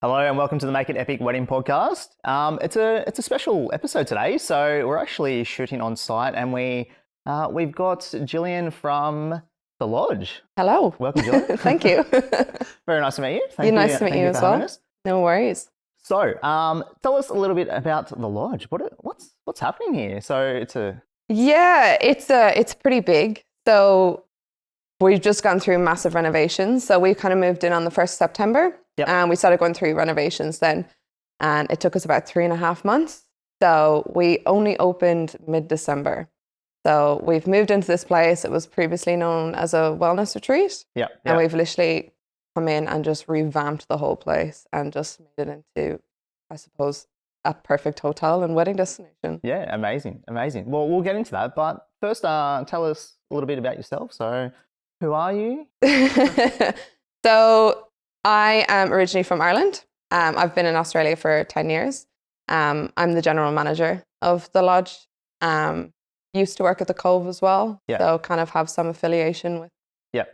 Hello and welcome to the Make It Epic Wedding Podcast. It's a special episode today, so we're actually shooting on site, and we've got Gillian from the lodge. Hello. Welcome, Gillian. Thank you. Very nice to meet you. Nice to meet you as well. No worries. So, tell us a little bit about the lodge. What's happening here? So it's pretty big. So we've just gone through massive renovations. So we kind of moved in on the 1st of September. Yep. And we started going through renovations then. And it took us about 3.5 months. So we only opened mid-December. So we've moved into this place. It was previously known as a wellness retreat. Yeah. And we've literally come in and just revamped the whole place and just made it into, I suppose, a perfect hotel and wedding destination. Yeah, amazing. Well, we'll get into that. But first, tell us a little bit about yourself. So who are you? So I am originally from Ireland. I've been in Australia for 10 years. I'm the general manager of the lodge. Used to work at the Cove as well. Yeah. So kind of have some affiliation with Yeah.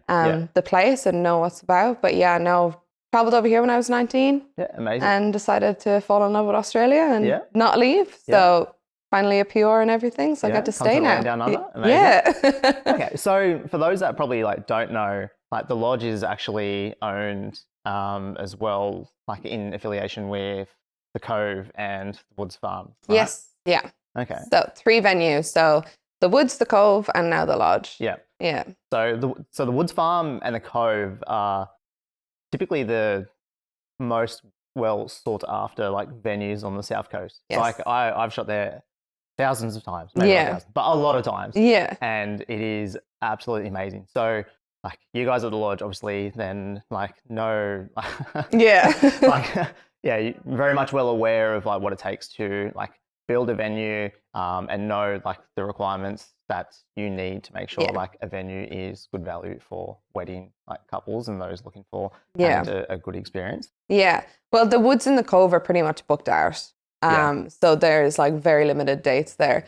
the place and know what's about. But yeah, no, traveled over here when I was 19. Yeah, amazing. And decided to fall in love with Australia and not leave. So finally a PR and everything. So I got to stay now. Down under. Amazing. Yeah. Okay, so for those that probably don't know, the lodge is actually owned as well, in affiliation with the Cove and the Woods Farm. Right? Yes. Yeah. Okay. So 3 venues. So the Woods, the Cove, and now the lodge. Yeah. Yeah. So the Woods Farm and the Cove are typically the most well sought after venues on the South Coast. Yes. So, I've shot there thousands of times, maybe not thousands, but a lot of times. Yeah. And it is absolutely amazing. So you guys at the lodge, obviously, then know, Yeah. you're very much well aware of what it takes to build a venue and know the requirements that you need to make sure a venue is good value for wedding couples and those looking for a good experience. Yeah. Well, the Woods and the Cove are pretty much booked out. So there's very limited dates there.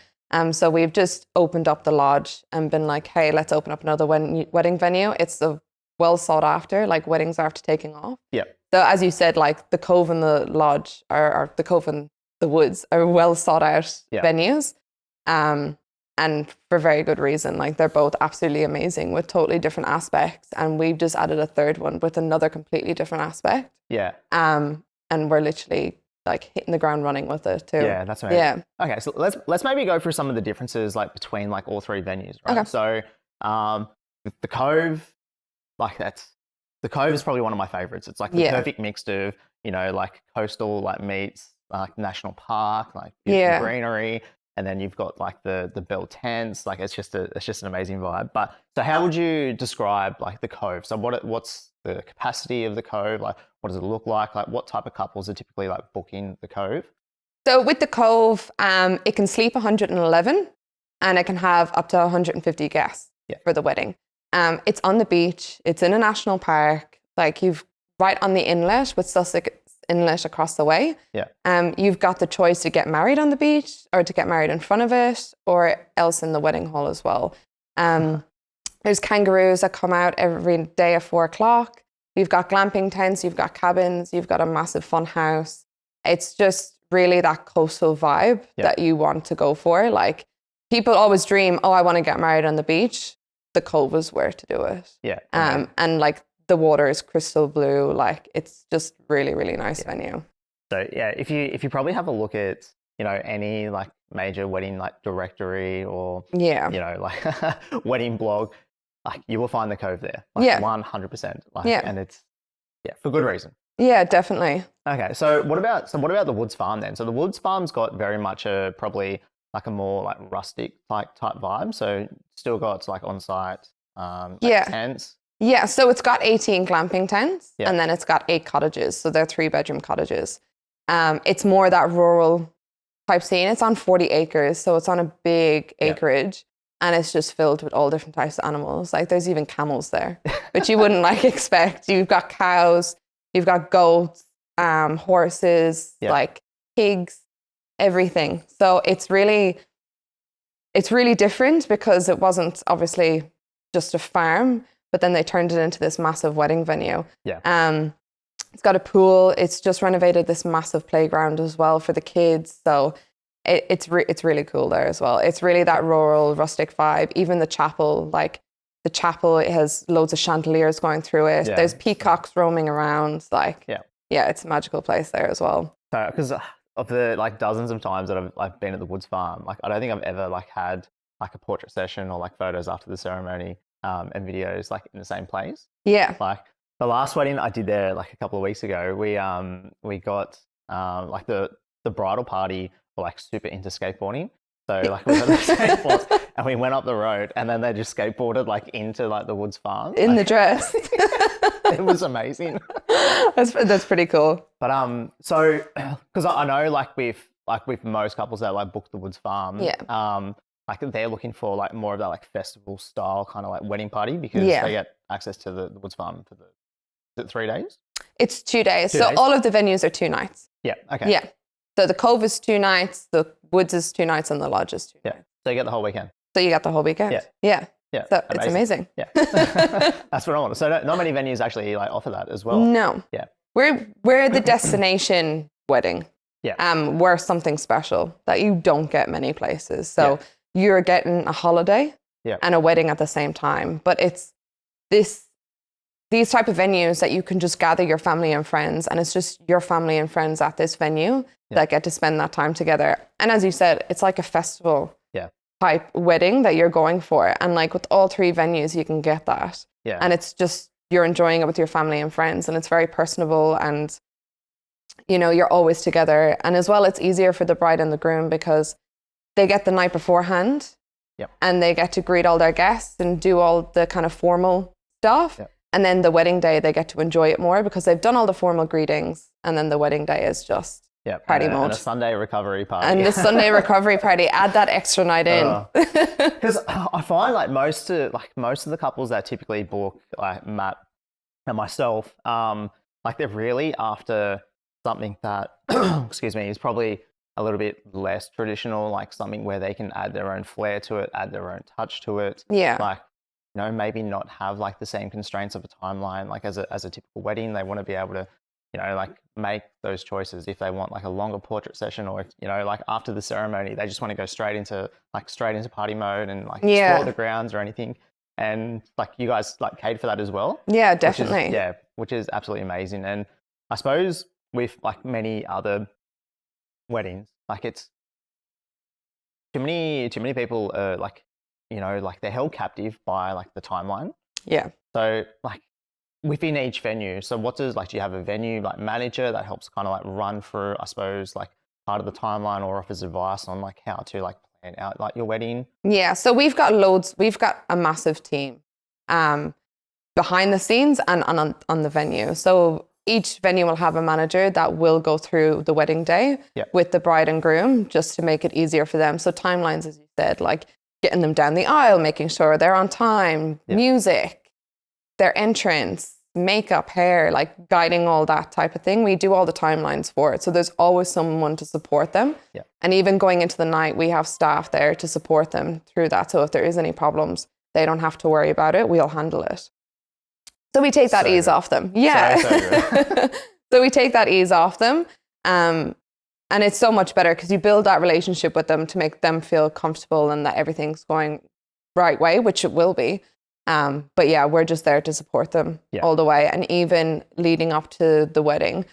So we've just opened up the lodge and been hey, let's open up another wedding venue. It's the well sought after, weddings are after taking off. Yeah. So as you said, the Cove and the lodge or the Cove and the Woods are well sought out venues. And for very good reason. They're both absolutely amazing with totally different aspects. And we've just added a third one with another completely different aspect. Yeah. And we're literally hitting the ground running with it too. Yeah, that's amazing. Yeah. Okay, so let's maybe go through some of the differences between all 3 venues, right? Okay. So the Cove, the Cove is probably one of my favorites. It's the perfect mix of, coastal meets national park, beautiful greenery, and then you've got the bell tents. It's just an amazing vibe. But so how would you describe the Cove? So what's the capacity of the Cove? What does it look like? What type of couples are typically booking the Cove? So with the Cove, it can sleep 111 and it can have up to 150 guests for the wedding. It's on the beach. It's in a national park. You've right on the inlet with Sussex Inlet across the way. Yeah. You've got the choice to get married on the beach or to get married in front of it or else in the wedding hall as well. There's kangaroos that come out every day at 4:00. You've got glamping tents, you've got cabins, you've got a massive fun house. It's just really that coastal vibe that you want to go for. People always dream, I want to get married on the beach. The Cove is where to do it. Yeah. And the water is crystal blue. It's just really, really nice venue. So yeah, if you probably have a look at, any major wedding directory or wedding blog, you will find the Cove there. 100%. And it's for good reason. Yeah, definitely. Okay, so what about the Woods Farm then? So the Woods Farm's got very much probably a more rustic type vibe. So still got on-site tents. Yeah, so it's got 18 glamping tents and then it's got 8 cottages. So they're 3-bedroom cottages. It's more that rural type scene. It's on 40 acres, so it's on a big acreage. And it's just filled with all different types of animals. There's even camels there, which you wouldn't expect. You've got cows, you've got goats, horses, pigs, everything. So it's really different because it wasn't obviously just a farm, but then they turned it into this massive wedding venue. Yeah. It's got a pool. It's just renovated this massive playground as well for the kids. So it's really cool there as well. It's really that rural, rustic vibe. Even the chapel, like the chapel, it has loads of chandeliers going through it. Yeah. There's peacocks roaming around. Like, yeah, it's a magical place there as well. Because of the like dozens of times that I've been at the Woods Farm, like I don't think I've ever like had like a portrait session or like photos after the ceremony and videos like in the same place. Yeah. Like the last wedding I did there like a couple of weeks ago, we got like the bridal party were like super into skateboarding. So like we had the skateboards and we went up the road and then they just skateboarded like into like the Woods Farm. In the dress. It was amazing. That's pretty cool. But so because I know like with most couples that like book the Woods Farm, like they're looking for like more of that like festival style kind of like wedding party because they get access to the Woods Farm for is it 3 days? It's 2 days. So all of the venues are 2 nights. Yeah. Okay. Yeah. So the Cove is 2 nights, the Woods is 2 nights, and the Lodge is 2 nights. So you get the whole weekend. So you got the whole weekend. Yeah. So it's amazing. Yeah. That's what I want. So not many venues actually like offer that as well. No. Yeah. We're the destination wedding. Yeah. We're something special that you don't get many places. So you're getting a holiday and a wedding at the same time. But it's these type of venues that you can just gather your family and friends, and it's just your family and friends at this venue that get to spend that time together. And as you said, it's like a festival type wedding that you're going for. And like with all 3 venues, you can get that. Yeah. And it's just, you're enjoying it with your family and friends, and it's very personable, and you know, you're always together. And as well, it's easier for the bride and the groom because they get the night beforehand and they get to greet all their guests and do all the kind of formal stuff. And then the wedding day, they get to enjoy it more because they've done all the formal greetings. And then the wedding day is just party mode. And a Sunday recovery party. And the Sunday recovery party, add that extra night in. Because I find like most of the couples that typically book, like Matt and myself, like they're really after something that, excuse me, is probably a little bit less traditional, like something where they can add their own flair to it, add their own touch to it. Yeah. Like, you know, maybe not have like the same constraints of a timeline, like as a typical wedding. They want to be able to, you know, like make those choices if they want like a longer portrait session, or if, you know, like after the ceremony, they just want to go straight into party mode and like explore the grounds or anything. And like you guys like cater for that as well. Yeah, definitely. Which is absolutely amazing. And I suppose with like many other weddings, like it's too many people are like, you know, like they're held captive by like the timeline. Yeah. So like within each venue, so what does like, do you have a venue like manager that helps kind of like run through, I suppose, like part of the timeline, or offers advice on like how to like plan out like your wedding? Yeah. So we've got a massive team behind the scenes and on the venue. So each venue will have a manager that will go through the wedding day with the bride and groom just to make it easier for them. So timelines, as you said, like getting them down the aisle, making sure they're on time, music, their entrance, makeup, hair, like guiding all that type of thing. We do all the timelines for it. So there's always someone to support them. Yeah. And even going into the night, we have staff there to support them through that. So if there is any problems, they don't have to worry about it. We'll handle it. So we take that ease off them. Yeah. So we take that ease off them. And it's so much better because you build that relationship with them to make them feel comfortable and that everything's going right way, which it will be. But yeah, we're just there to support them all the way. And even leading up to the wedding,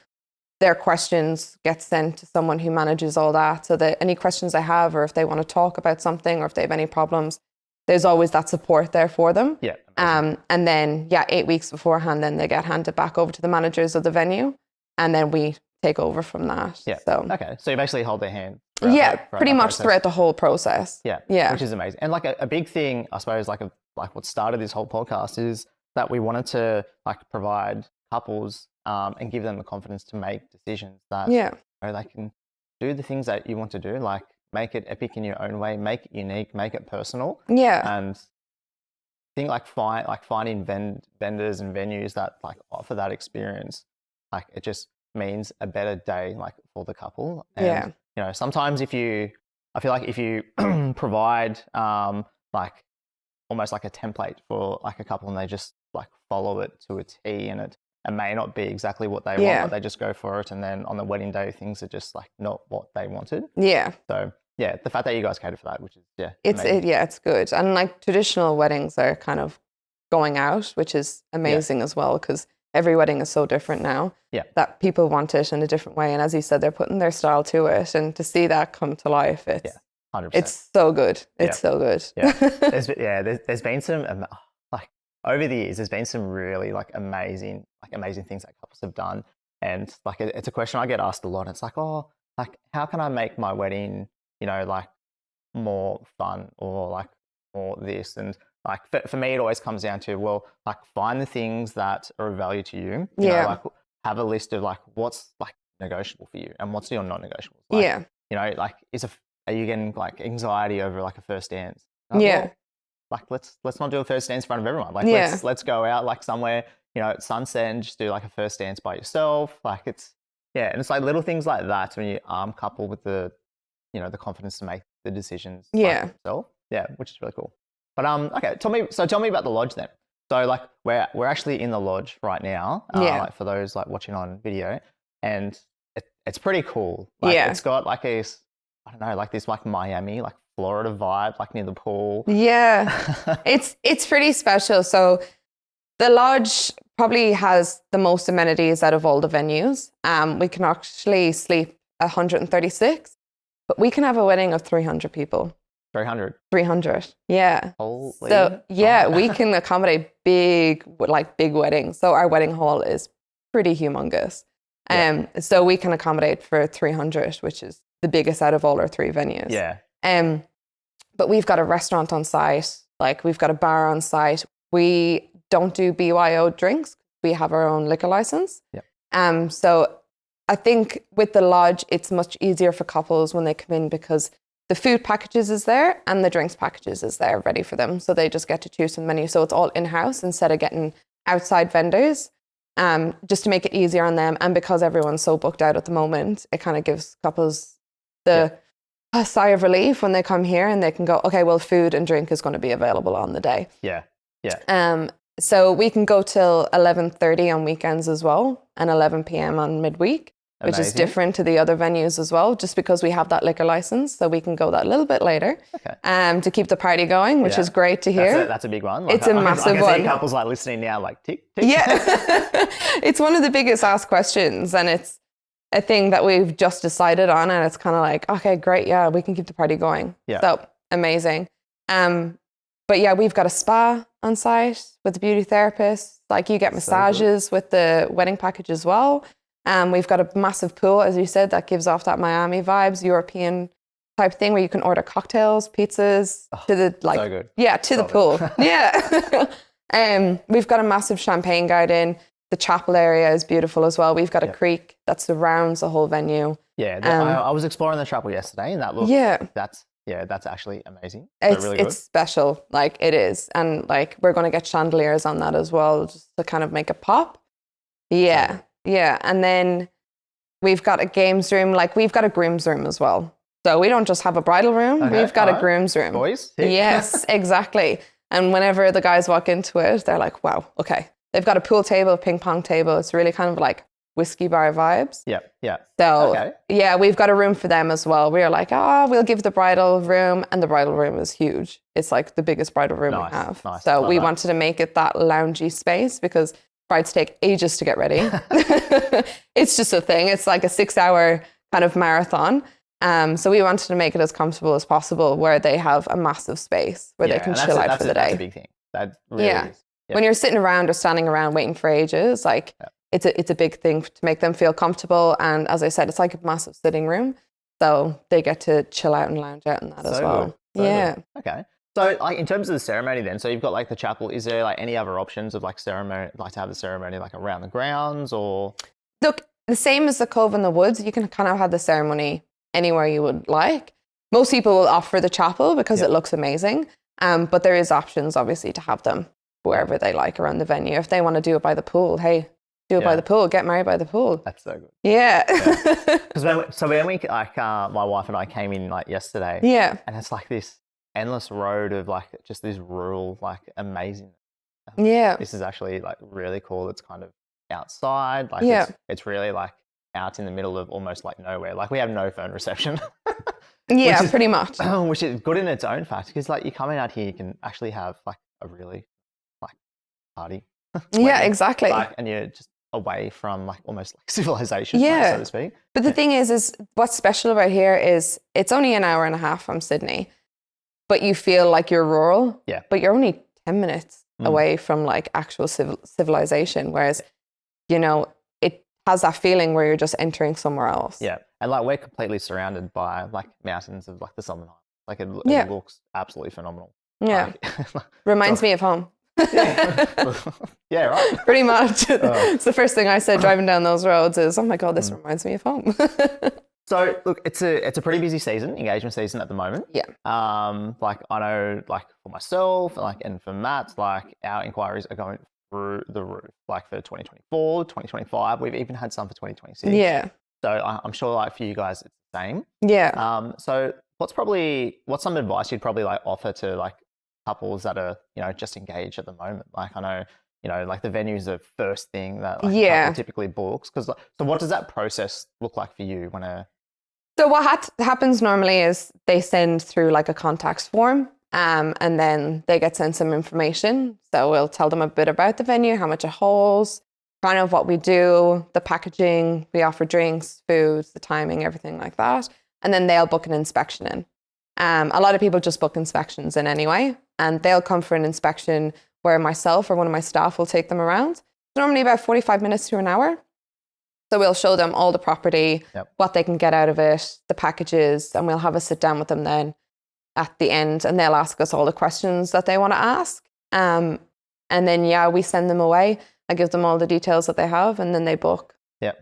their questions get sent to someone who manages all that. So that any questions they have, or if they want to talk about something, or if they have any problems, there's always that support there for them. Yeah. And then 8 weeks beforehand, then they get handed back over to the managers of the venue, and then we take over from that. Yeah. So okay. So you basically hold their hand. Pretty much throughout the whole process. Yeah. Yeah. Which is amazing. And like a big thing, I suppose, like what started this whole podcast is that we wanted to like provide couples and give them the confidence to make decisions that you know, they can do the things that you want to do, like make it epic in your own way, make it unique, make it personal. Yeah. And I think finding vendors and venues that like offer that experience, like it just means a better day like for the couple. And you know, sometimes I feel like if you provide like almost like a template for like a couple and they just like follow it to a T and it it may not be exactly what they want, but they just go for it. And then on the wedding day, things are just like not what they wanted. Yeah. So yeah, the fact that you guys cater for that, which is it's good. And like traditional weddings are kind of going out, which is amazing as well, because every wedding is so different now. Yeah. That people want it in a different way, and as you said, they're putting their style to it, and to see that come to life, it's 100%. It's so good. It's so good. Yeah. There's been some like over the years. There's been some really like amazing things that couples have done, and like it's a question I get asked a lot. It's like, oh, like how can I make my wedding, like more fun or like more this? And like for me, it always comes down to, well, like find the things that are of value to you. You know, like have a list of like what's like negotiable for you and what's your non-negotiables. Like, like are you getting like anxiety over like a first dance? Like, well, like let's not do a first dance in front of everyone. Like let's go out like somewhere, at sunset and just do like a first dance by yourself. Like and it's like little things like that when you couple with the the confidence to make the decisions by yourself. Yeah, which is really cool. But okay, tell me about the lodge then. So like we're actually in the lodge right now. Like for those like watching on video, and it's pretty cool. Like it's got like I don't know, like this like Miami, like Florida vibe, like near the pool. Yeah, it's pretty special. So the lodge probably has the most amenities out of all the venues. We can actually sleep 136, but we can have a wedding of 300 people. 300, yeah. Holy so we can accommodate big weddings. So our wedding hall is pretty humongous. So we can accommodate for 300, which is the biggest out of all our 3 venues. Yeah. But we've got a restaurant on site, like we've got a bar on site. We don't do BYO drinks. We have our own liquor license. Yeah. So I think with the lodge, it's much easier for couples when they come in because the food packages is there and the drinks packages is there ready for them. So they just get to choose some menu. So it's all in-house instead of getting outside vendors, just to make it easier on them. And because everyone's so booked out at the moment, it kind of gives couples a sigh of relief when they come here and they can go, okay, well, food and drink is going to be available on the day. Yeah. Yeah. So we can go till 11:30 on weekends as well and 11 p.m. on midweek. Which is different to the other venues as well, just because we have that liquor license, so we can go that little bit later to keep the party going, which is great to hear. That's a big one. Like, it's a massive I one. can see couples like listening now, like tick, tick. Yeah, it's one of the biggest asked questions, and it's a thing that we've just decided on, and it's kind of like, okay, great, we can keep the party going. Yeah. So amazing. But yeah, we've got a spa on site with the beauty therapist. Like you get massages with the wedding package as well. We've got a massive pool, as you said, that gives off that Miami vibes, European type thing where you can order cocktails, pizzas to the the pool. Yeah. We've got a massive champagne garden. The chapel area is beautiful as well. We've got a creek that surrounds the whole venue. Yeah, I was exploring the chapel yesterday, and that looks that's actually amazing. It's really good. It's special, like it is, and like we're going to get chandeliers on that as well, just to kind of make it pop. Yeah. Yeah, and then we've got a games room, like we've got a groom's room as well. So we don't just have a bridal room, we've got a groom's room. Boys? Yes, exactly. And whenever the guys walk into it, they're like, wow, okay. They've got a pool table, ping pong table. It's really kind of like whiskey bar vibes. Yeah. So we've got a room for them as well. We are like, we'll give the bridal room, and the bridal room is huge. It's like the biggest bridal room we have. Nice. So we wanted to make it that loungy space because brides take ages to get ready. It's just a thing. It's like a 6-hour kind of marathon. So we wanted to make it as comfortable as possible where they have a massive space where they can chill out for the day. That's a big thing. That really is. Yeah. When you're sitting around or standing around waiting for ages, like it's a big thing to make them feel comfortable. And as I said, it's like a massive sitting room. So they get to chill out and lounge out in that as well. Good. Okay. So like in terms of the ceremony then, so you've got like the chapel, is there like any other options of like ceremony, like to have the ceremony like around the grounds or? Look, the same as the Cove in the Woods, you can kind of have the ceremony anywhere you would like. Most people will opt for the chapel because it looks amazing. But there is options obviously to have them wherever they like around the venue. If they want to do it by the pool, hey, do it by the pool, get married by the pool. That's so good. Yeah. Because when we like my wife and I came in like yesterday. Yeah. And it's like this endless road of like just this rural like amazing. Yeah. This is actually like really cool. It's kind of outside. Like it's really like out in the middle of almost like nowhere. Like we have no phone reception. Yeah, pretty much. Which is good in its own fact, because like you're coming out here, you can actually have like a really like party. Yeah, exactly. Like, and you're just away from like almost like civilization, so to speak. But the thing is what's special about here is it's only an hour and a half from Sydney, but you feel like you're rural. Yeah. But you're only 10 minutes away from like actual civilization, whereas, you know, it has that feeling where you're just entering somewhere else. Yeah. And like we're completely surrounded by like mountains of like the Southern Highlands. Like it looks absolutely phenomenal. Yeah. Reminds me of home. Yeah, right. Pretty much. It's the first thing I said driving down those roads is, oh my God, this reminds me of home. So look, it's a pretty busy season, engagement season at the moment. Yeah. Like I know, like for myself, like and for Matt, like our inquiries are going through the roof. Like for 2024, 2025, we've even had some for 2026. Yeah. So I'm sure, like for you guys, it's the same. Yeah. So what's some advice you'd probably like offer to like couples that are, you know, just engaged at the moment? Like I know, you know, like the venue's the first thing that like a couple typically books. So what does that process look like for you when So what happens normally is they send through like a contacts form, and then they get sent some information. So we'll tell them a bit about the venue, how much it holds, kind of what we do, the packaging, we offer drinks, food, the timing, everything like that. And then they'll book an inspection in. A lot of people just book inspections in anyway, and they'll come for an inspection where myself or one of my staff will take them around. It's normally about 45 minutes to an hour. So we'll show them all the property, what they can get out of it, the packages, and we'll have a sit down with them then at the end, and they'll ask us all the questions that they want to ask. And then, we send them away. I give them all the details that they have, and then they book.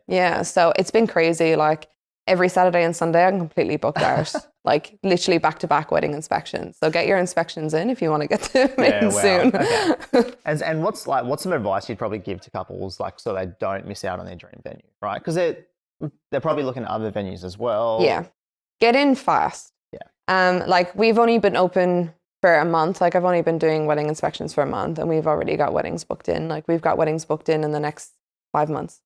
Yeah. So it's been crazy. Like every Saturday and Sunday, I'm completely booked out. Like literally back-to-back wedding inspections. So get your inspections in if you want to get them in soon. Okay. And what's some advice you'd probably give to couples, like so they don't miss out on their dream venue, right? Because they're probably looking at other venues as well. Yeah. Get in fast. Yeah. Like we've only been open for a month. Like I've only been doing wedding inspections for a month, and we've already got weddings booked in. Like we've got weddings booked in the next 5 months.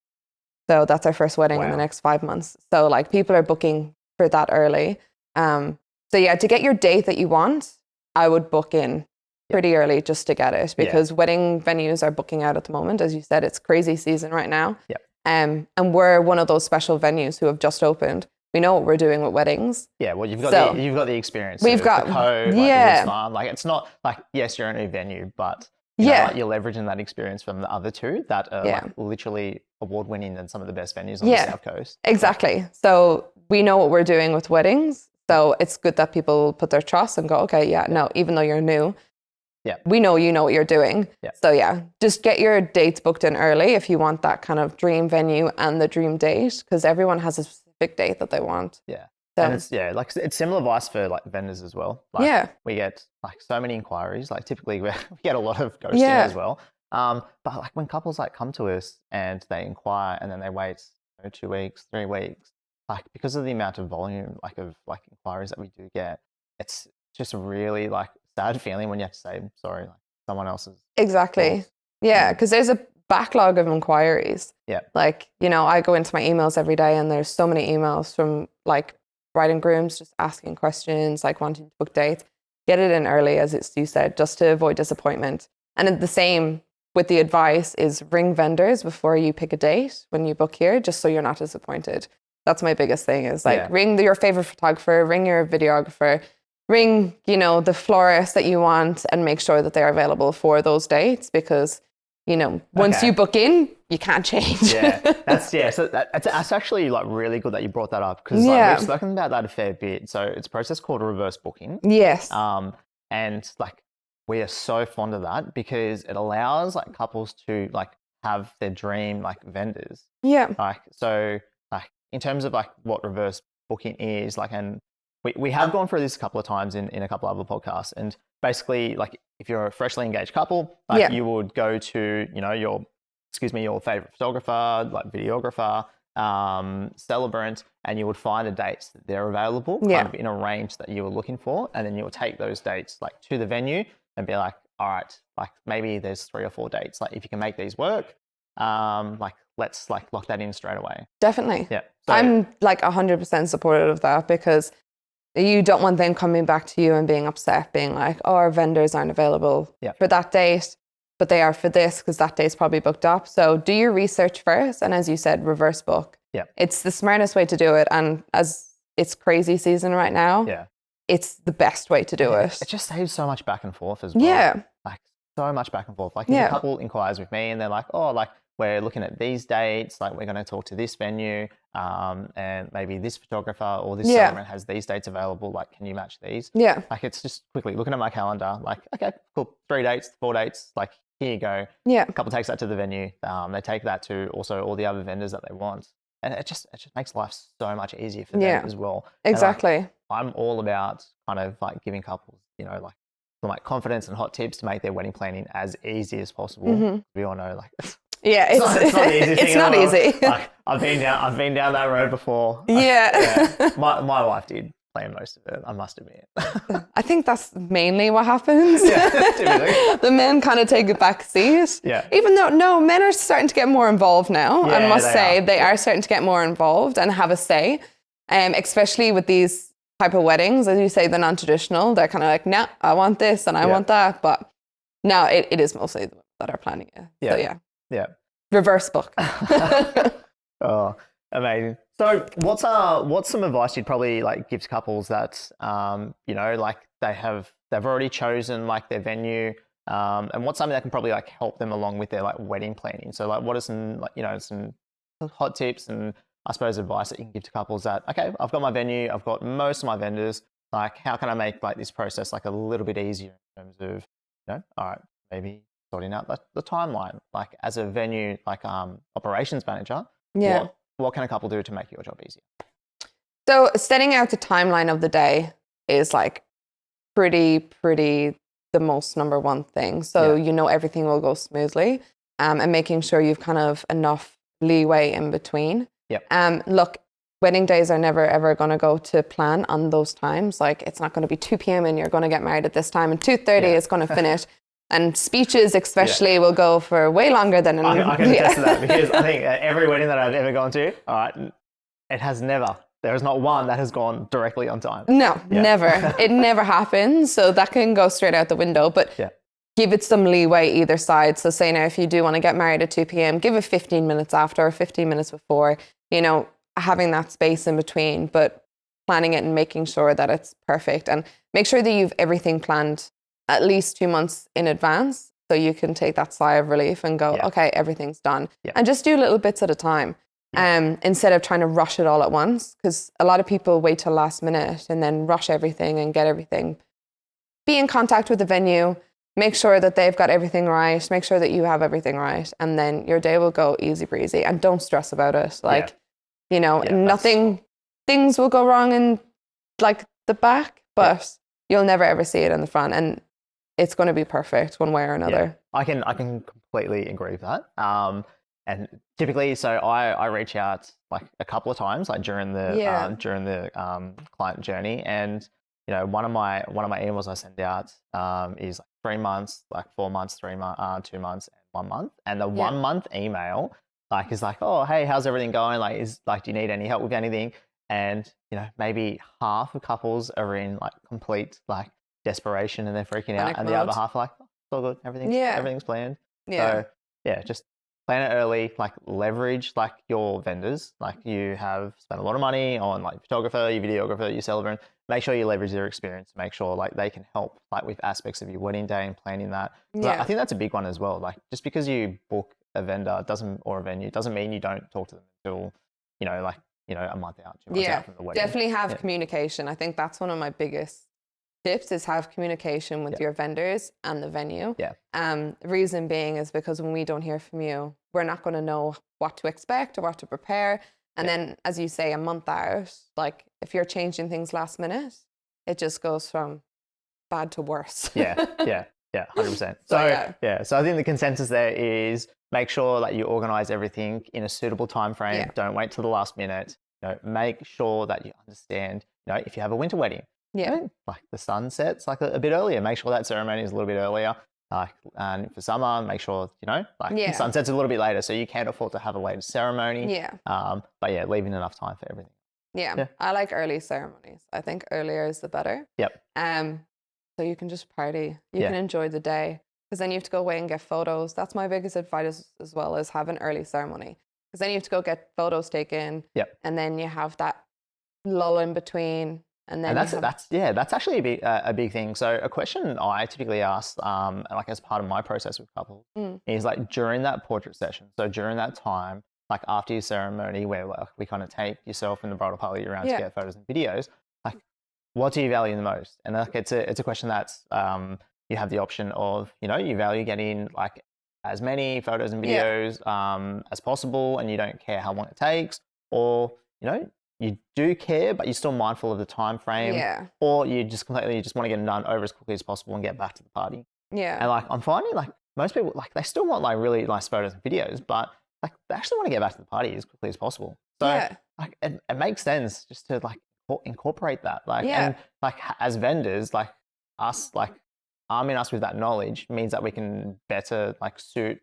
So that's our first wedding in the next 5 months. So like people are booking for that early. So yeah, to get your date that you want, I would book in pretty early just to get it, because wedding venues are booking out at the moment. As you said, it's crazy season right now. And we're one of those special venues who have just opened. We know what we're doing with weddings. Yeah, well, you've got the experience. We've got the Cove, like Farm. Like it's not like, yes, you're a new venue, but you know, like you're leveraging that experience from the other two that are like literally award-winning and some of the best venues on the South Coast. Exactly. So we know what we're doing with weddings. So it's good that people put their trust and go, okay, even though you're new, we know you know what you're doing. So just get your dates booked in early if you want that kind of dream venue and the dream date, because everyone has a specific date that they want. Yeah. So, and it's similar advice for like vendors as well. Like, we get like so many inquiries. Like typically we get a lot of ghosting as well. But like when couples like come to us and they inquire and then they wait 2 weeks, 3 weeks, like because of the amount of volume like of like inquiries that we do get, it's just a really like sad feeling when you have to say, sorry, like someone else's. Exactly. Yeah, because there's a backlog of inquiries. Yeah. Like, you know, I go into my emails every day and there's so many emails from like bride and grooms just asking questions, like wanting to book dates. Get it in early, as you said, just to avoid disappointment. And the same with the advice is ring vendors before you pick a date when you book here, just so you're not disappointed. That's my biggest thing is like ring your favorite photographer, ring your videographer, ring, you know, the florist that you want, and make sure that they're available for those dates, because, you know, once you book in, you can't change. So that's actually like really good that you brought that up, because like, we've spoken about that a fair bit. So it's a process called reverse booking. Yes. And like we are so fond of that because it allows like couples to like have their dream like vendors. Yeah. Like so like in terms of like what reverse booking is like, and we have gone through this a couple of times in a couple of other podcasts, and basically like if you're a freshly engaged couple, like you would go to, you know, your favorite photographer, like videographer, celebrant, and you would find a dates that they're available kind of in a range that you were looking for, and then you'll take those dates like to the venue and be like, all right, like maybe there's 3 or 4 dates, like if you can make these work, like let's like lock that in straight away. Definitely. Yeah. So, I'm like 100% supportive of that, because you don't want them coming back to you and being upset, being like, oh, our vendors aren't available for that date, but they are for this because that date's probably booked up. So do your research first. And as you said, reverse book. Yeah. It's the smartest way to do it. And as it's crazy season right now, it's the best way to do it. It just saves so much back and forth as well. Yeah. Like so much back and forth. Like if a couple inquires with me and they're like, oh, like we're looking at these dates, like we're going to talk to this venue, and maybe this photographer or this celebrant has these dates available. Like, can you match these? Yeah. Like it's just quickly looking at my calendar, like, okay, cool. 3 dates, 4 dates, like here you go. Yeah. A couple takes that to the venue. They take that to also all the other vendors that they want. And it just makes life so much easier for them as well. Exactly. And, like, I'm all about kind of like giving couples, you know, like confidence and hot tips to make their wedding planning as easy as possible. We all know, like, it's not easy. It's not easy. Like I've been down that road before. Yeah. My wife did plan most of it, I must admit. I think that's mainly what happens. Yeah, typically. The men kind of take a back seat. Yeah. Even though, no, men are starting to get more involved now. Yeah, I must say, they are starting to get more involved and have a say. Especially with these type of weddings, as you say, the non-traditional, they're kind of like, no, I want this and I want that. But no, it is mostly the women that are planning it. Yeah. So yeah. Reverse book. Oh, amazing. So what's some advice you'd probably like give to couples that you know, like they've already chosen like their venue, and what's something that can probably like help them along with their like wedding planning? So like what are some, like, you know, some hot tips and I suppose advice that you can give to couples that, okay, I've got my venue, I've got most of my vendors, like how can I make like this process like a little bit easier in terms of, you know, all right, maybe sorting out the timeline, like as a venue, like operations manager, what can a couple do to make your job easier? So setting out the timeline of the day is like pretty the most number one thing. So you know everything will go smoothly, and making sure you've kind of enough leeway in between. Look, wedding days are never ever going to go to plan on those times. Like it's not going to be 2 p.m. and you're going to get married at this time, and 2:30 is going to finish. And speeches especially will go for way longer than... I can attest to that, because I think every wedding that I've ever gone to, all right, there is not one that has gone directly on time. No, never. It never happens. So that can go straight out the window. But give it some leeway either side. So say now if you do want to get married at 2 p.m., give it 15 minutes after or 15 minutes before, you know, having that space in between, but planning it and making sure that it's perfect. And make sure that you've everything planned at least 2 months in advance, so you can take that sigh of relief and go, okay, everything's done. And just do little bits at a time, instead of trying to rush it all at once, because a lot of people wait till last minute and then rush everything and get everything. Be in contact with the venue, make sure that they've got everything right, make sure that you have everything right, and then your day will go easy breezy, and don't stress about it. Like, you know, things will go wrong in like the back, but you'll never ever see it in the front. And it's going to be perfect one way or another. I can completely agree with that. And typically, so I reach out like a couple of times, like during the client journey, and you know, one of my emails I send out is like 3 months, like 4 months, 3 months, 2 months, and 1 month. And the 1 month email like is like, oh hey, how's everything going? Like do you need any help with anything? And you know, maybe half of couples are in like complete like desperation and they're freaking out, and the other half are like, oh, it's all good, everything's planned. So just plan it early, like leverage like your vendors, like you have spent a lot of money on like photographer, your videographer, your celebrant. Make sure you leverage their experience, make sure like they can help like with aspects of your wedding day and planning that. I think that's a big one as well. Like just because you book a vendor or a venue doesn't mean you don't talk to them until, you know, like, you know, a month out, 2 months out from the wedding. Definitely have communication. I think that's one of my biggest tips, is have communication with your vendors and the venue. Reason being is because when we don't hear from you, we're not going to know what to expect or what to prepare. And then, as you say, a month out, like if you're changing things last minute, it just goes from bad to worse. 100%. So I think the consensus there is make sure that you organize everything in a suitable time frame. Don't wait till the last minute. You know, make sure that you understand, you know, if you have a winter wedding, you know, like the sun sets like a bit earlier, make sure that ceremony is a little bit earlier. And for summer, make sure, sunset's a little bit later, so you can't afford to have a later ceremony. Yeah. But yeah, leaving enough time for everything. Yeah. I like early ceremonies. I think earlier is the better. Yep. So you can just party. You can enjoy the day. Because then you have to go away and get photos. That's my biggest advice as well, is have an early ceremony. Because then you have to go get photos taken. Yep. And then you have that lull in between. And then that's actually a big thing. So a question I typically ask, like as part of my process with couples, is like during that portrait session. So during that time, like after your ceremony, where like we kind of take yourself and the bridal party around to get photos and videos, like what do you value the most? And like it's a question that's you have the option of, you value getting like as many photos and videos as possible, and you don't care how long it takes, or you do care, but you're still mindful of the time frame, or you just want to get it done over as quickly as possible and get back to the party. Yeah. And like I'm finding like most people, like they still want like really nice photos and videos, but like they actually want to get back to the party as quickly as possible. So like it makes sense just to like incorporate that. Like and like as vendors, like us, like arming us with that knowledge means that we can better like serve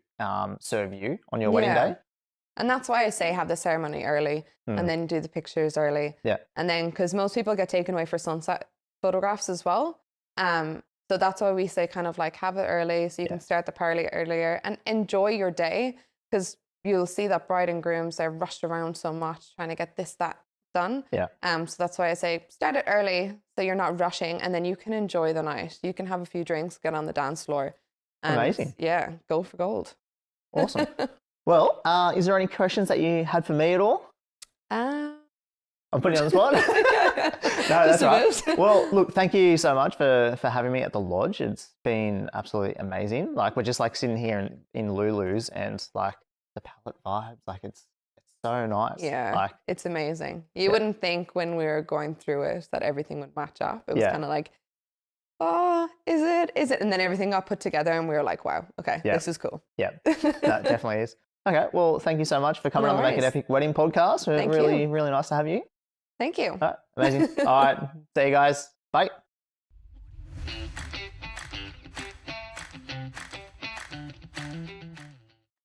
you on your wedding day. And that's why I say have the ceremony early and then do the pictures early. Yeah. And then, because most people get taken away for sunset photographs as well. So that's why we say kind of like have it early so you can start the party earlier and enjoy your day, because you'll see that bride and grooms, they're rushed around so much trying to get this, that done. Yeah. So that's why I say start it early so you're not rushing, and then you can enjoy the night. You can have a few drinks, get on the dance floor. And amazing. Yeah, go for gold. Awesome. Well, is there any questions that you had for me at all? I'm putting you on the spot. No, that's right. Well, look, thank you so much for having me at the lodge. It's been absolutely amazing. Like we're just like sitting here in Lulu's, and like the palette vibes, like it's so nice. Yeah, like it's amazing. You wouldn't think when we were going through it that everything would match up. It was kind of like, oh, is it? And then everything got put together and we were like, wow, okay, this is cool. Yeah, that definitely is. Okay, well, thank you so much for coming on the Make It Epic Wedding podcast. Really nice to have you. Thank you. All right, amazing. All right, see you guys. Bye.